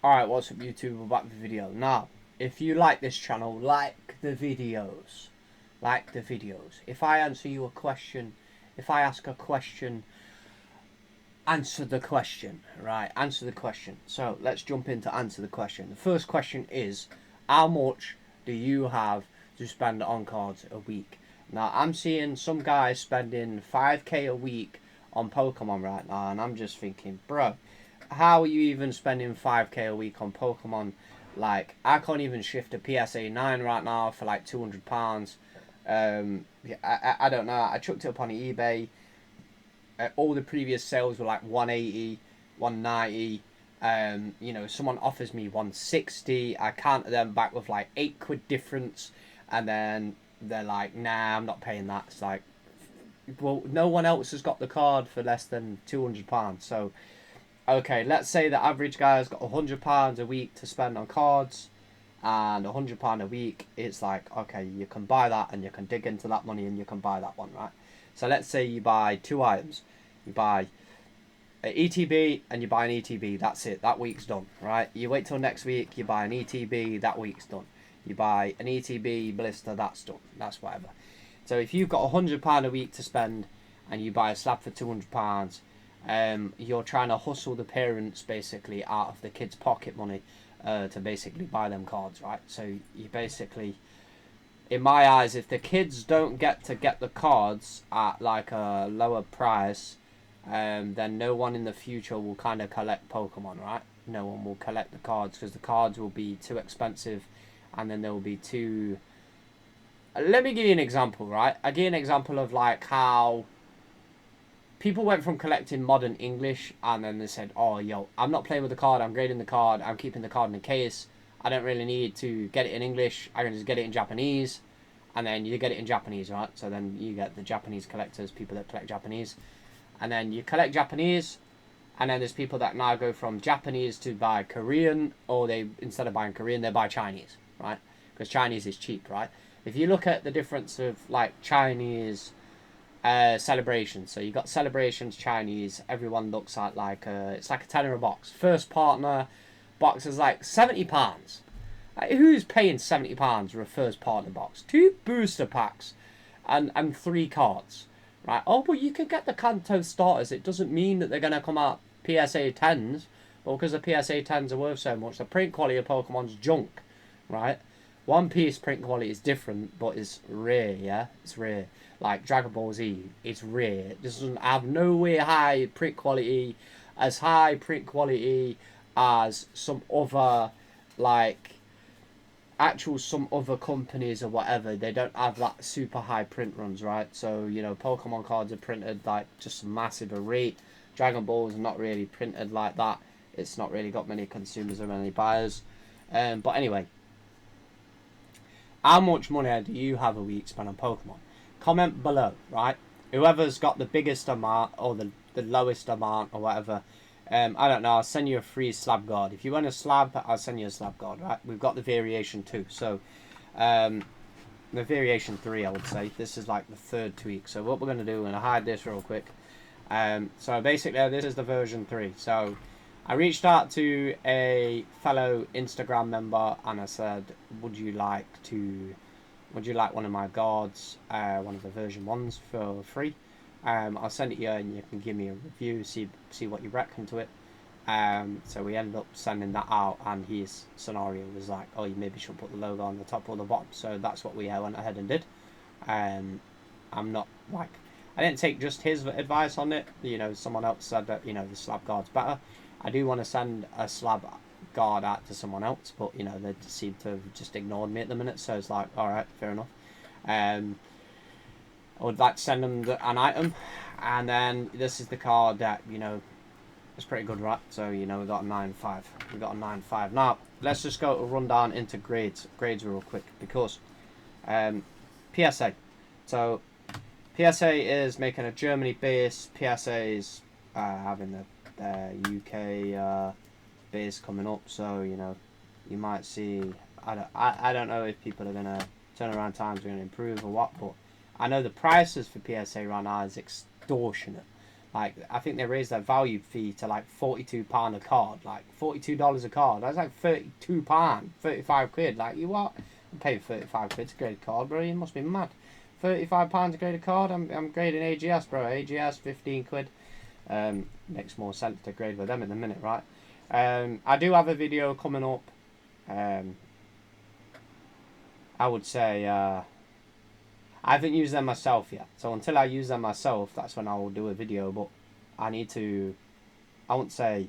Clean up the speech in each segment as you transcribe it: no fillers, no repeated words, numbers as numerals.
Alright, what's up YouTube? We're back with a video. Now, if you like this channel, like the videos. Like the videos. If I answer you a question, if I ask a question, answer the question. Right, answer the question. So, let's jump into answer the question. The first question is, how much do you have to spend on cards a week? Now, I'm seeing some guys spending 5k a week on Pokemon right now, and I'm just thinking, bro, how are you even spending 5k a week on Pokemon? Like, I can't even shift a PSA 9 right now for like £200. Yeah, I don't know. I chucked it up on eBay. All the previous sales were like 180, 190. You know, someone offers me 160. I counter them back with like £8 difference, and then they're like, nah, I'm not paying that. It's like, well, no one else has got the card for less than £200. So okay, let's say the average guy's got £100 a week to spend on cards, and £100 a week. It's like, okay, you can buy that, and you can dig into that money, and you can buy that one, right? So let's say you buy two items. You buy an ETB and you buy an ETB. That's it. That week's done, right? You wait till next week. You buy an ETB. That week's done. You buy an ETB blister. That's done. That's whatever. So if you've got £100 a week to spend, and you buy a slab for £200, you're trying to hustle the parents basically out of the kids' pocket money to basically buy them cards, right? So you basically, in my eyes, if the kids don't get the cards at like a lower price, then no one in the future will kind of collect Pokemon, right? No one will collect the cards because the cards will be too expensive, and then there will be too. Let me give you an example, right? I give you an example of like how people went from collecting modern English, and then they said, oh, yo, I'm not playing with the card, I'm grading the card, I'm keeping the card in the case, I don't really need to get it in English, I can just get it in Japanese. And then you get it in Japanese, right? So then you get the Japanese collectors, people that collect Japanese. And then you collect Japanese, and then there's people that now go from Japanese to buy Korean, or they, instead of buying Korean, they buy Chinese, right? Because Chinese is cheap, right? If you look at the difference of like Chinese celebrations, so you got celebrations Chinese, everyone looks at like it's like a tenner a box. First partner box is like £70. Like, who's paying £70 for a first partner box? 2 booster packs and 3 cards, right? Oh, but you can get the Kanto starters. It doesn't mean that they're gonna come out PSA 10s, but because the PSA 10s are worth so much, the print quality of Pokemon's junk, right? One Piece print quality is different, but it's rare, yeah? It's rare. Like Dragon Ball Z, it's rare. It doesn't have nowhere high print quality, as high print quality as some other, like, actual some other companies or whatever. They don't have that super high print runs, right? So, you know, Pokemon cards are printed like just massive rate. Dragon Ball is not really printed like that. It's not really got many consumers or many buyers. But anyway, how much money do you have a week spent on Pokemon? Comment below, right? Whoever's got the biggest amount or the lowest amount or whatever, I don't know, I'll send you a free slab guard. If you want a slab, I'll send you a slab guard, right? We've got the variation 2. So, the variation 3, I would say. This is like the 3rd tweak. So what we're going to do, we're going to hide this real quick. So basically, this is the version 3. So I reached out to a fellow Instagram member, and I said, would you like one of my guards, one of the version 1s for free? I'll send it you, and you can give me a review, see what you reckon to it. So we ended up sending that out, and his scenario was like, oh, you maybe should put the logo on the top or the bottom. So that's what we went ahead and did. I'm not like, I didn't take just his advice on it. You know, someone else said that, you know, the slab guard's better. I do want to send a slab guard out to someone else, but, you know, they seem to have just ignored me at the minute. So it's like, all right, fair enough. I would like to send them an item, and then this is the card that, you know, it's pretty good, right? So, you know, we got a 9.5. We got a 9.5. Now, let's just go to run down into grades real quick, because PSA. So, PSA is making a Germany base. PSA is having the UK base coming up. So, you know, you might see. I don't know if people are gonna turnaround times are gonna improve or what, but I know the prices for PSA right now is extortionate. Like, I think they raised their value fee to like £42 a card. Like, $42 a card. That's like £32, 35 quid. Like, you what? I'm paying 35 quid to grade a card, bro. You must be mad. £35 to grade a card? I'm grading AGS, bro. AGS, 15 quid. Makes more sense to grade with them in a minute, right? I do have a video coming up. I would say, I haven't used them myself yet. So until I use them myself, that's when I will do a video. But I need to, I won't say,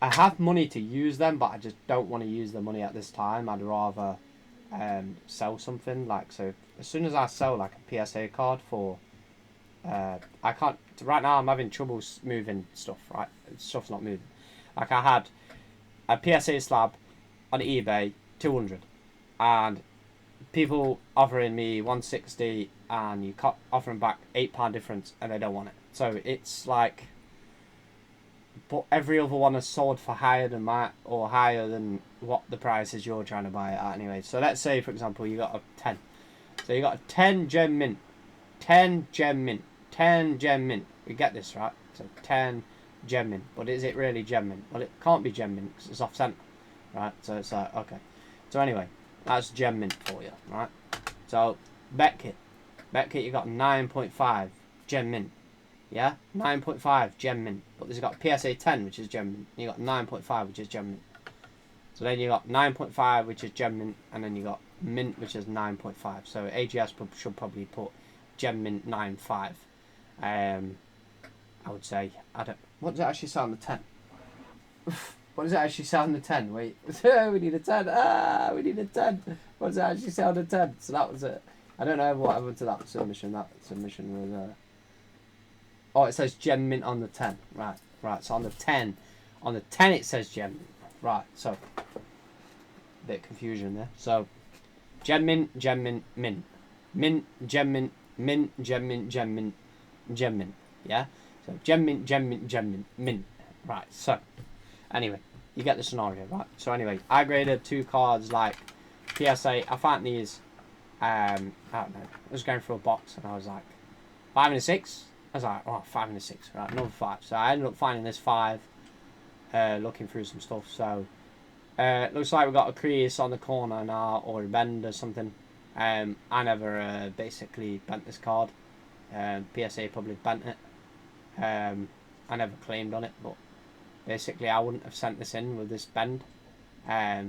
I have money to use them, but I just don't want to use the money at this time. I'd rather sell something. Like, so as soon as I sell like a PSA card for, I can't, right now I'm having trouble moving stuff, right? Stuff's not moving. Like, I had a PSA slab on eBay, 200, and people offering me 160, and you offering back £8 difference, and they don't want it. So it's like, but every other one is sold for higher than my, or higher than what the price is you're trying to buy it at anyway. So let's say, for example, you got a 10. So you got a 10 gem mint, 10 gem mint, 10 gem mint. We get this, right? So 10 gem mint. But is it really gem mint? Well, it can't be gem mint because it's off center, right? So it's like, okay. So anyway, that's gem mint for you, right? So bet kit, you got 9.5 gem mint, yeah, 9.5 gem mint. But there's got PSA 10, which is gem mint. You got 9.5, which is gem mint. So then you got 9.5, which is gem mint, and then you got mint, which is 9.5. So AGS should probably put gem mint 9.5. I would say, I don't. What does it actually say on the 10? What does it actually say on the 10? Wait, we need a 10. We need a 10. What does it actually say on the 10? So that was it. I don't know what happened to that submission. That submission was. Oh, it says gem mint on the 10. Right. So on the 10, it says gem mint. Right. So bit of confusion there. So gem mint, mint, mint, gem mint, gem mint, gem mint, gem mint. Yeah. So gem mint, mint. Right. So anyway, you get the scenario, right? So anyway, I graded 2 cards like PSA. I found these. I don't know. I was going through a box and I was like, 5 and a 6. I was like, oh, 5 and a 6. Right, another 5. So I ended up finding this 5. Looking through some stuff. So looks like we got a crease on the corner now, or a bend or something. I never basically bent this card. PSA probably bent it. I never claimed on it, but basically I wouldn't have sent this in with this bend. I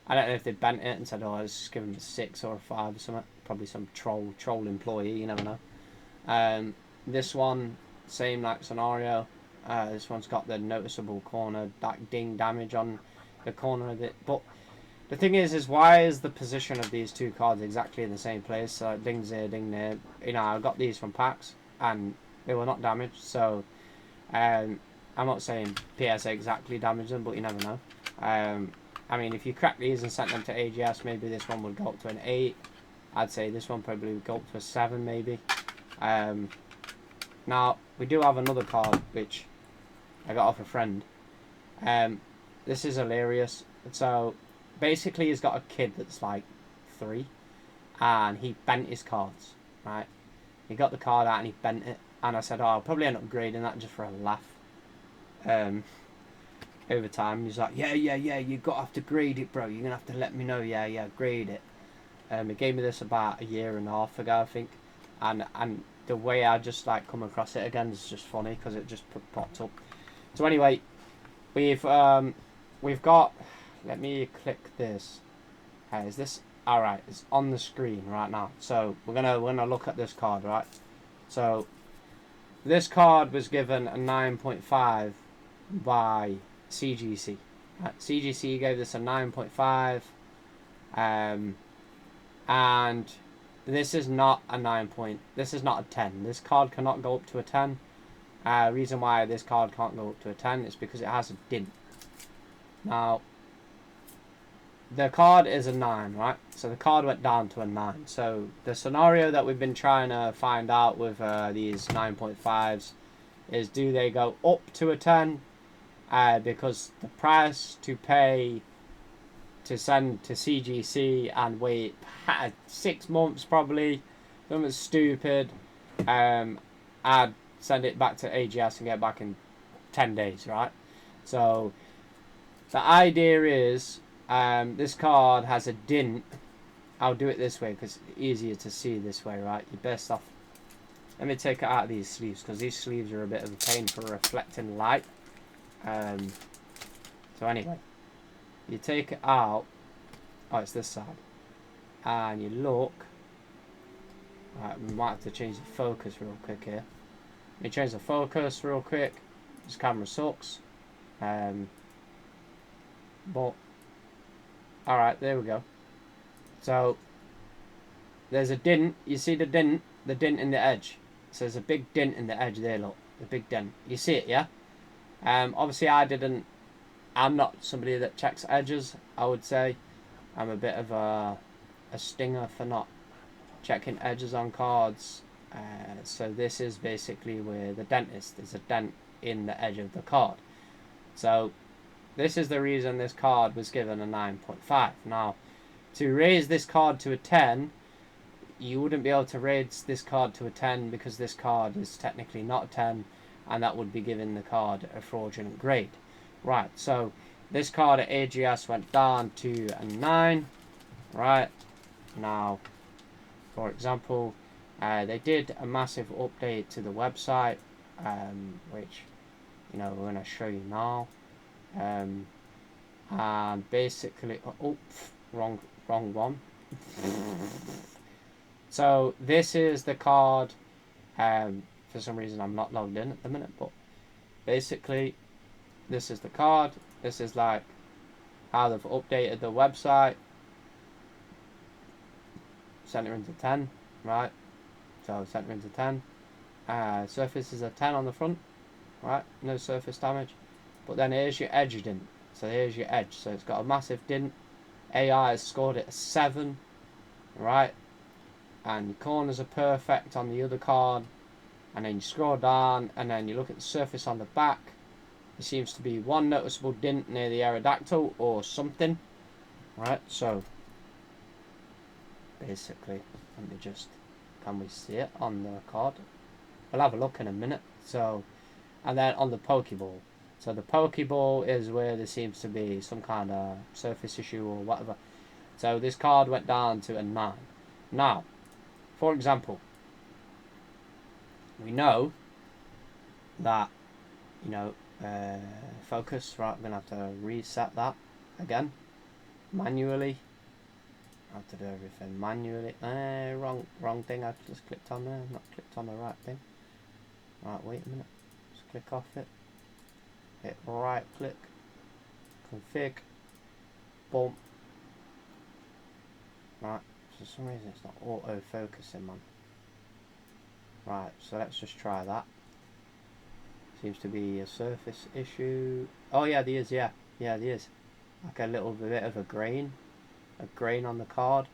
don't know if they bent it and said, oh, let's just give them a 6 or a 5 or something. Probably some troll employee, you never know. This one, same like scenario. This one's got the noticeable corner ding damage on the corner of it. But the thing is why is the position of these 2 cards exactly in the same place? So ding's here, ding there. You know, I got these from packs and they were not damaged. So I'm not saying PSA exactly damaged them, but you never know. I mean, if you crack these and sent them to AGS, maybe this one would go up to an 8. I'd say this one probably would go up to a 7 maybe. Now, we do have another card, which I got off a friend. This is hilarious. So, basically he's got a kid that's like 3. And he bent his cards, right? He got the card out and he bent it. And I said, oh, I'll probably end up grading that just for a laugh. Over time, he's like, yeah, you got to have to grade it, bro. You're going to have to let me know, yeah, grade it. He gave me this about 1.5 years ago, I think. And the way I just like come across it again is just funny because it just popped up. So anyway, we've got, let me click this. Is this, alright, it's on the screen right now. So we're gonna look at this card, right? So this card was given a 9.5 by CGC. CGC gave this a 9.5, and this is not a 9 this is not a 10. This card cannot go up to a 10. Reason why this card can't go up to a 10 is because it has a dint. Now, the card is a 9, right? So the card went down to a 9. So the scenario that we've been trying to find out with these 9.5s is, do they go up to a 10? Because the price to pay to send to CGC and wait 6 months probably, something stupid. I'd send it back to AGS and get back in 10 days, right? So the idea is this card has a dint. I'll do it this way because it's easier to see this way, right? You're best off. Let me take it out of these sleeves because these sleeves are a bit of a pain for reflecting light. So anyway, you take it out. Oh, it's this side. And you look. Right, we might have to change the focus real quick here. Let me change the focus real quick. This camera sucks. But alright, there we go. So there's a dint. You see the dint? The dint in the edge. So there's a big dint in the edge there, look. The big dent. You see it, yeah? Obviously I'm not somebody that checks edges, I would say. I'm a bit of a stinger for not checking edges on cards. So this is basically where the dent is. There's a dent in the edge of the card. So this is the reason this card was given a 9.5. Now, to raise this card to a 10, you wouldn't be able to raise this card to a 10 because this card is technically not a 10, and that would be giving the card a fraudulent grade. Right, so this card at AGS went down to a 9. Right, now, for example, they did a massive update to the website, which, you know, we're going to show you now. And basically, wrong one. So this is the card. For some reason I'm not logged in at the minute, but basically this is the card. This is like how they've updated the website. Center into 10, right? So center into 10. Surface is a 10 on the front, right? No surface damage. But then here's your edge dint. So here's your edge. So it's got a massive dint. AI has scored it a 7, right? And your corners are perfect on the other card. And then you scroll down and then you look at the surface on the back. There seems to be one noticeable dint near the aerodactyl or something, right? So basically, let me just, can we see it on the card? We'll have a look in a minute. So, and then on the Pokeball. So the Pokeball is where there seems to be some kind of surface issue or whatever. So this card went down to a 9. Now, for example, we know that, you know, focus, right, I'm going to have to reset that again, manually. I have to do everything manually. Wrong thing, I just clicked on there, not clicked on the right thing. Right, wait a minute, just click off it. Hit right click, config, boom. Right, for some reason it's not auto focusing, man. Right, so let's just try that. Seems to be a surface issue. Oh yeah, there is, yeah, there is. Like a little bit of a grain on the card.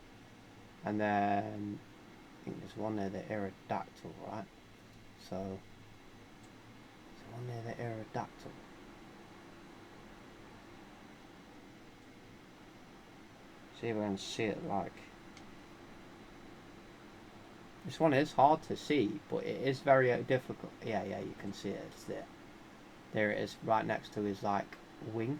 And then I think there's one there, the aerodactyl, right? So there's one there, the aerodactyl. See if we can see it like. This one is hard to see, but it is very difficult. Yeah, you can see it. It's there. There it is, right next to his like wing.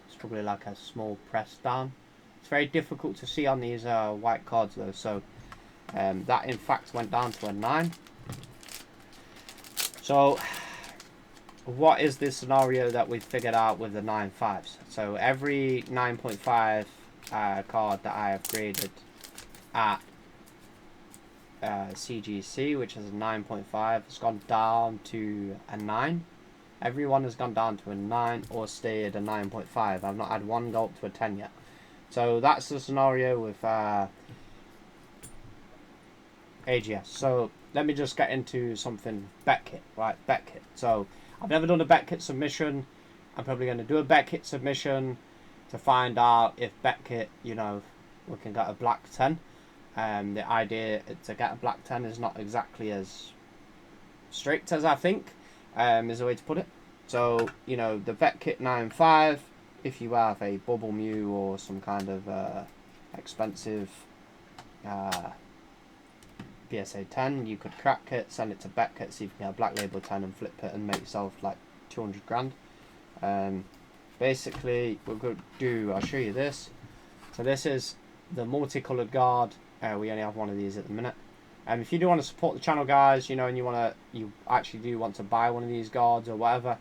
It's probably like a small press down. It's very difficult to see on these white cards though. So that in fact went down to a 9. So what is this scenario that we figured out with the 9.5s? So every 9.5 card that I have graded at CGC, which is a 9.5, has gone down to a 9. Everyone has gone down to a 9 or stayed at a 9.5. I've not had one go up to a 10 yet. So that's the scenario with AGS. So let me just get into something bet kit, right? Bet kit. So I've never done a bet kit submission. I'm probably going to do a bet kit submission to find out if bet kit, you know, we can get a black 10. The idea to get a black 10 is not exactly as strict as I think, is the way to put it. So, you know, the vet kit 9.5, if you have a bubble mew or some kind of expensive BSA 10, you could crack it, send it to Beckett, see if you can get a black label 10 and flip it and make yourself like 200 grand. Basically, we're going to do, I'll show you this. So this is the multicolored guard. We only have one of these at the minute. If you do want to support the channel, guys, you know, and you actually do want to buy one of these guards or whatever,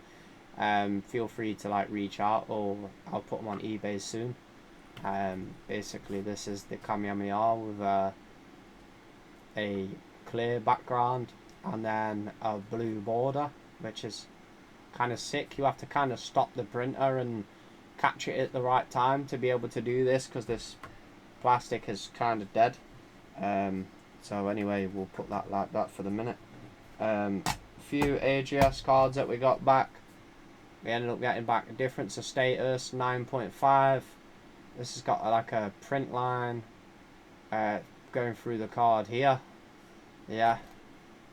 feel free to like reach out, or I'll put them on eBay soon. Basically, this is the Kamehameha with a clear background and then a blue border, which is kind of sick. You have to kind of stop the printer and catch it at the right time to be able to do this, because this plastic is kind of dead. So anyway, we'll put that like that for the minute. Few AGS cards that we got back. We ended up getting back a difference of status 9.5. This has got like a print line going through the card here. Yeah,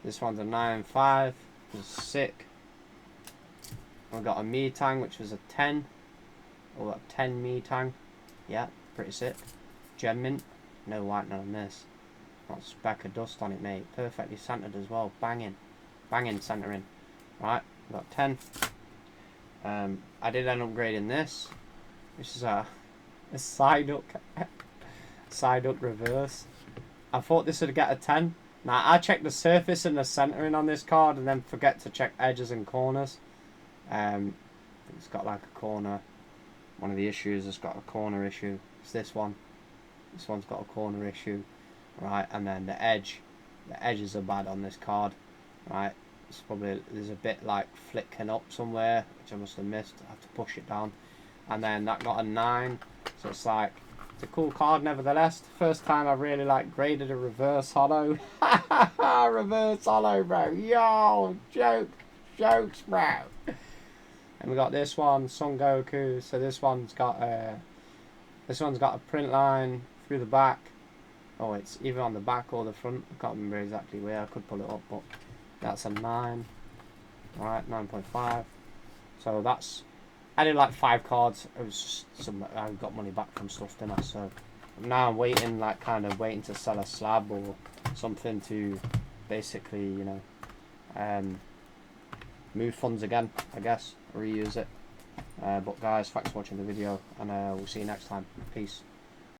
this one's a 9.5. It's sick. We've got a Metang, which was a 10. Or a 10 Metang. Yeah, pretty sick. Gem mint. No whitening on this. Not a speck of dust on it, mate. Perfectly centered as well. Banging. Banging centering. Right, we've got 10. I did end up upgrading this, which is a side up reverse. I thought this would get a 10. Now, I checked the surface and the centering on this card and then forget to check edges and corners. It's got like a corner. One of the issues has got a corner issue. It's this one. This one's got a corner issue. Right, and then the edges are bad on this card. Right, it's probably, there's a bit like flicking up somewhere, which I must have missed. I have to push it down. And then that got a 9. So it's like, it's a cool card nevertheless. First time I really like graded a reverse hollow. Reverse hollow, bro. Yo, jokes, bro. And we got this one, Son Goku. So this one's got a print line through the back. Oh, it's either on the back or the front. I can't remember exactly where. I could pull it up, but that's a 9. Alright, 9.5. So that's, I did like 5 cards. It was just some, I got money back from stuff, didn't I? So now I'm waiting, like kind of waiting to sell a slab or something to basically, you know, move funds again, I guess, reuse it. But guys, thanks for watching the video, and we'll see you next time. Peace.